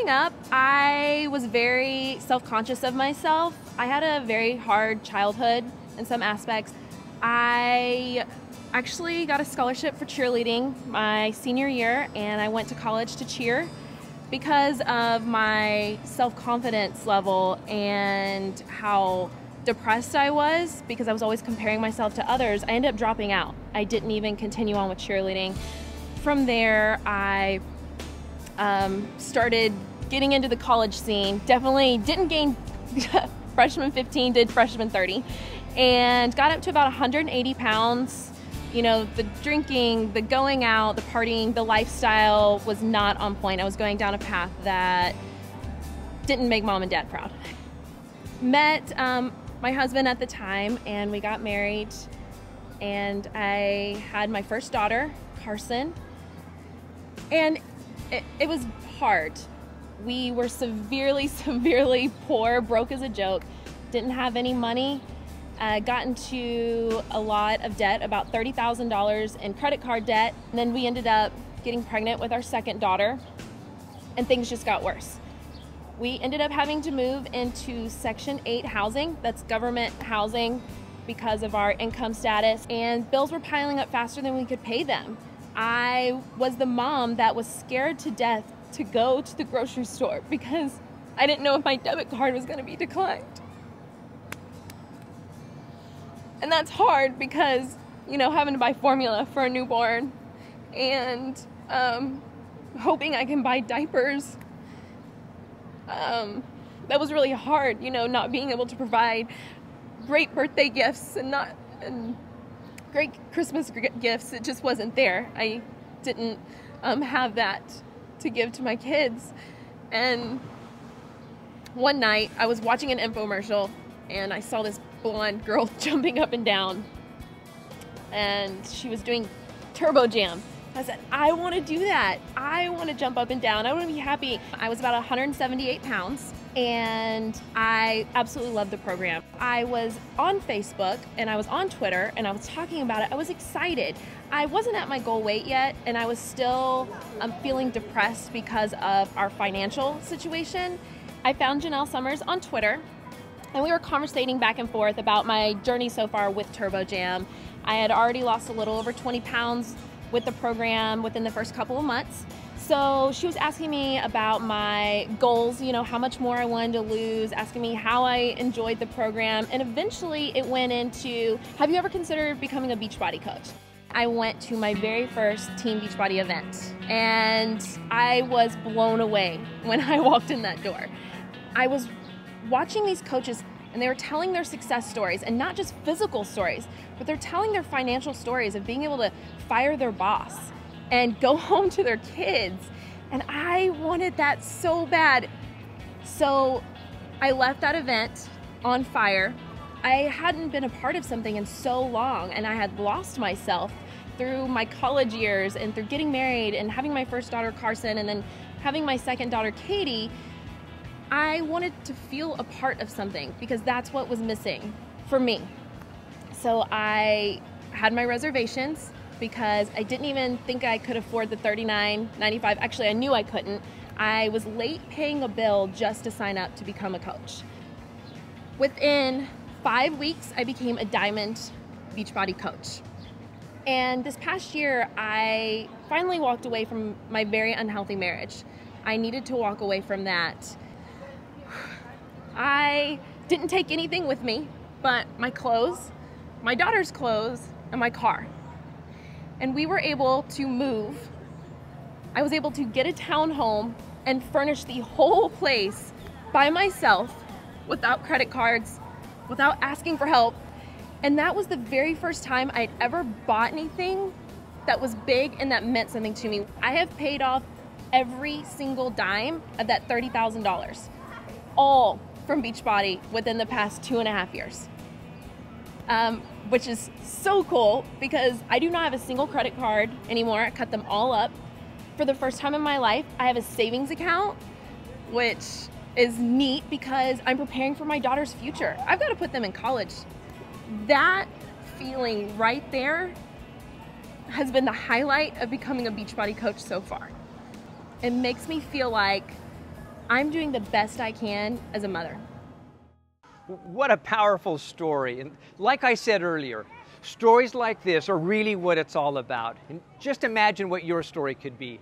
Growing up, I was very self-conscious of myself. I had a very hard childhood in some aspects. I actually got a scholarship for cheerleading my senior year, and I went to college to cheer. Because of my self-confidence level and how depressed I was, because I was always comparing myself to others, I ended up dropping out. I didn't even continue on with cheerleading. From there, I started getting into the college scene. Definitely didn't gain freshman 15, did freshman 30, and got up to about 180 pounds. You know, the drinking, the going out, the partying, the lifestyle was not on point. I was going down a path that didn't make mom and dad proud. Met my husband at the time, and we got married, and I had my first daughter, Carson, and it was hard. We were severely poor, broke as a joke, didn't have any money. Got into a lot of debt, about $30,000 in credit card debt. And then we ended up getting pregnant with our second daughter, and things just got worse. We ended up having to move into Section 8 housing, that's government housing, because of our income status, and bills were piling up faster than we could pay them. I was the mom that was scared to death to go to the grocery store because I didn't know if my debit card was going to be declined. And that's hard because, you know, having to buy formula for a newborn and hoping I can buy diapers, that was really hard, you know, not being able to provide great birthday gifts and great Christmas gifts. It just wasn't there. I didn't have that to give to my kids. And one night I was watching an infomercial and I saw this blonde girl jumping up and down, and she was doing turbo jam. I said, I want to do that. I want to jump up and down. I want to be happy. I was about 178 pounds, and I absolutely loved the program. I was on Facebook and I was on Twitter and I was talking about it. I was excited. I wasn't at my goal weight yet, and I was still feeling depressed because of our financial situation. I found Janelle Summers on Twitter, and we were conversating back and forth about my journey so far with Turbo Jam. I had already lost a little over 20 pounds with the program within the first couple of months. So she was asking me about my goals, you know, how much more I wanted to lose, asking me how I enjoyed the program. And eventually it went into, have you ever considered becoming a Beachbody coach? I went to my very first Team Beachbody event, and I was blown away when I walked in that door. I was watching these coaches, and they were telling their success stories, and not just physical stories, but they're telling their financial stories of being able to fire their boss and go home to their kids. And I wanted that so bad. So I left that event on fire. I hadn't been a part of something in so long, and I had lost myself through my college years and through getting married and having my first daughter, Carson, and then having my second daughter, Katie. I wanted to feel a part of something because that's what was missing for me. So I had my reservations because I didn't even think I could afford the $39.95. Actually, I knew I couldn't. I was late paying a bill just to sign up to become a coach. Within 5 weeks, I became a Diamond Beachbody coach. And this past year, I finally walked away from my very unhealthy marriage. I needed to walk away from that. I didn't take anything with me but my clothes, my daughter's clothes, and my car. And we were able to move. I was able to get a townhome and furnish the whole place by myself without credit cards, without asking for help. And that was the very first time I'd ever bought anything that was big and that meant something to me. I have paid off every single dime of that $30,000, all from Beachbody within the past 2.5 years. Which is so cool because I do not have a single credit card anymore. I cut them all up. For the first time in my life, I have a savings account, which is neat because I'm preparing for my daughter's future. I've got to put them in college. That feeling right there has been the highlight of becoming a Beachbody coach so far. It makes me feel like I'm doing the best I can as a mother. What a powerful story. And like I said earlier, stories like this are really what it's all about. And just imagine what your story could be.